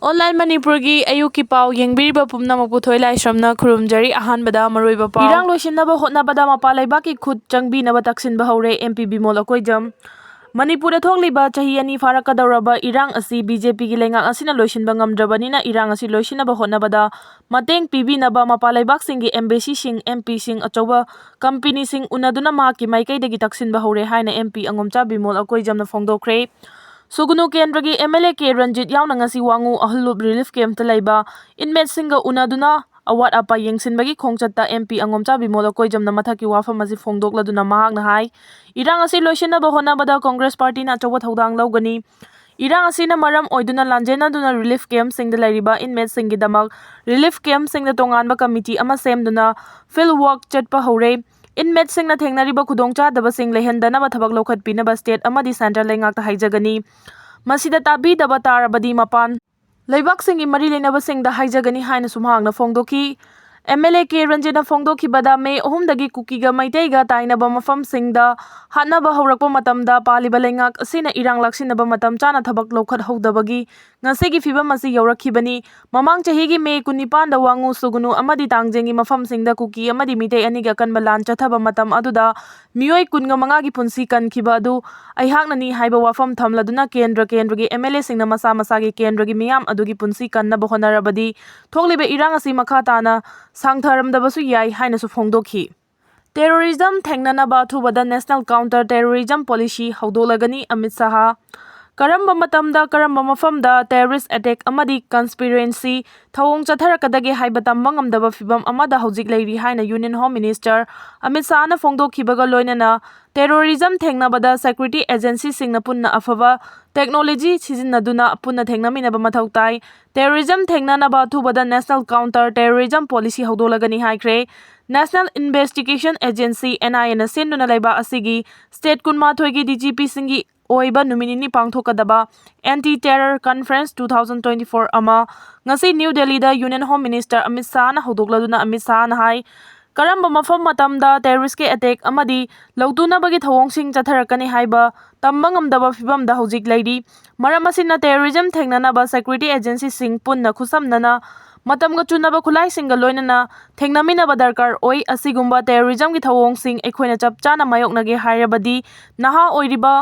Online Manipuri ayuki pau yengbiriba pumnamok puthoi laisramna khurumjari ahanbada maroiba pau Erang Loisannaba hotnabada mapa laibaki khut changbi-naba taksinba hore MP Bimol akoijam Manipuri thokliba chahi ani farakadauraba Erang asi BJP gi lengak asina loisinba ngamdrabanina Erang asi loisinaba hotnabada mateng pibinaba mapa laibaksingi embassy sing MP sing achoba company sing unaduna mahaki maikaidagi taksinba hore haina MP Oja Bimol akoijamna phongdokre Sugunu Kendragi MLA K Ranjit yauna ngasi wangu ahlup relief camp talaiba inmate singa unaduna awat apa yengsinbagi khongchatta MP Oja Bimol akoijamna mathaki wafam asi phongdokladuna mahakna hai Erang asi loisannaba hotnabada Congress Party na achoba thodang laugani Erang asina maram oiduna lanjenaduna relief camp singda lairiba inmate singi damak relief camp singda tonganba committee ama semduna field work chatpa hore Inmate singna thengnariba khudongchadaba sing lehendanaba thabak lokhatpinaba state amadi central lengakta haijagani masida tabidaba tarabadi mapan leibak singi mari lenaba singda haijagani haina sumhangna phongdoki MLA K Ranjina phongdokhibada May 3 dagi Kuki Millitantsing tainaba mafam singda hatnaba haurakpa matamda paliba lengak asina Erang laksinaba matam chana thabak lokhat hodabagi ngasigi fibam asi yaurakhibani mamang chahigi May 19 da wangu sugunu amadi tangjengi mafam singda Kuki amadi mitei aniga kanba lan chathaba matam aduda mioi 15 gi punsi kankhiba adu aihaknani haiba wafam thamladuna kendragi MLA singna masa masagi kendragi miyam adugi punsi kannaba honarabadi thokliba Erang asi makha tana Sangtharamdabasu yai hainasu phongdokhi Terrorism Thengnanaba Atopa National Counter Terrorism Policy Haudolagani Amit Saha Karamba matamda karamba mafamda terrorist attack amadi conspiracy thawong chatharakadagi haiba tamba ngamdaba fibam amada hojik leiri haina Union Home Minister Amit Saha na phongdokhibaga loinana Terrorism Thengnabada Security Agency singna punna afaba technology sijinnaduna punna thengnaminaba mathau tai Terrorism Thengnanaba Atopa National Counter Terrorism Policy haudolagani haikre National Investigation Agency NIA na senduna laiba asigi State Kunmathoi gi DGP singi oiba numinini pangthokadaba Anti-Terror Conference 2024 ama ngasi New Delhi da Union Home Minister Amit Saha na hodokladuna Amit Saha na hai karamba mafam matamda terrorist ke attack amadi lautunabagi thawongsing chatharakani haiba tamba ngamdaba fibamda hojik leiri maram asina Terrorism Thengnanaba Security Agency sing punna khusamnana matamga chunaba khulai singa loinana thengnaminaba darkar oi asigumba terrorism gi thawongsing ekhoina chapchana mayoknage hairabadi naha oiriba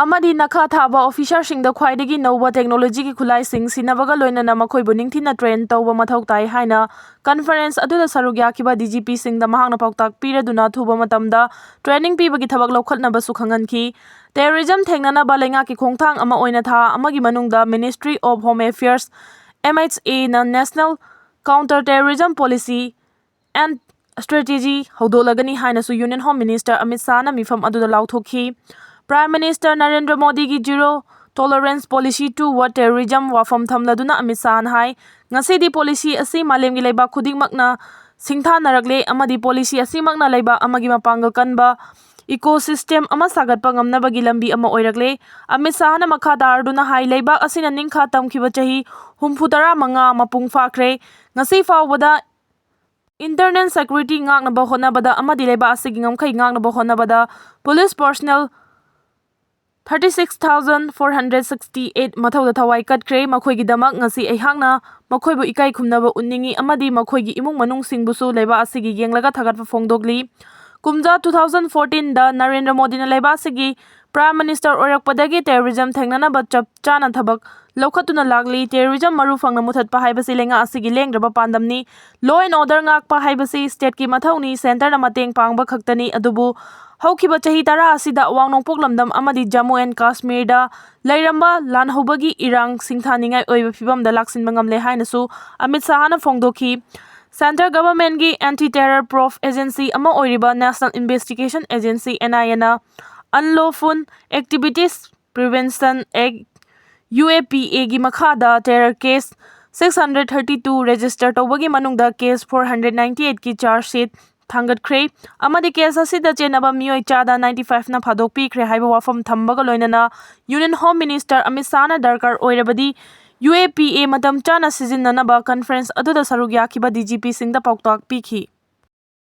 amadi nakha thaba officer singda khwaidagi noba technology ki khulai sing sinabaga loinana makhoi bu ningthina train tawba mathau tai haina conference aduda sarugya kiba DGP singda mahangna pautak piraduna thuba matamda training pibagi thabak lokhatnaba su khanganki Terrorism Thengnanaba lenga ki khongthang ama oina tha amagi manungda Ministry of Home Affairs MHA na National Counter Terrorism Policy and Strategy haudolagani haina su Union Home Minister Amit Saha na mifam aduda lauthokhi Prime Minister Narendra Modi gi Zero Tolerance Policy toward Terrorism wafam thamladuna Amit Saha hai ngasidi policy asi malemgi leiba khudingmakna singtha narakle amadi policy asi makna leiba amagi mapangal kanba ecosystem ama sagatpa ngamnabagi lambi ama oirakle Amit Saha na makha tarduna hai leiba asina ningkha tamkhiba chahi 35 mapung fakhre ngasi fawbada internal security ngaknaba honabada amadi leiba asigi ngamkhai ngaknaba honabada police personnel 36,468 mathauda thawai katkre makhoigi damak ngasi aihakna makhoibu ikai khumnaba unningi amadi makhoigi imung manung singbusu leiba asigi yenglaga thagatpa phongdogli kumja 2014 da Narendra Modi na leiba asigi Prime Minister oirakpadagi Terrorism Thengnanaba chapchana thabak lokhatuna lagli terrorism maru phangna muthatpa haibasi lenga asigi lengraba pandamni law and order ngakpa haibasi state ki mathauni center na mateng pangba khaktani adubu haukiba chahi tara asida wangnongpok lamdam amadi Jammu and Kashmir da lairamba lanhobagi Erang singthaningai oiba fibamda laksinba ngamle hainasu Amit Saha na phongdokhi Central Government gi Anti-Terror Prof Agency ama oiriba National Investigation Agency NIA na Unlawful Activities Prevention Act UAPA gi makhada terror case 632 register tawbagi manungda case 498 ki charge sheet thangatkhre amadi case asida chenaba mioi chada 95 na phadok pikre haiba wafam thambaga loinana Union Home Minister Amit Saha na darkar oirabadi UAPA matam chana sijinnanaba conference aduda sarugya khiba DGP singda pautak pikhi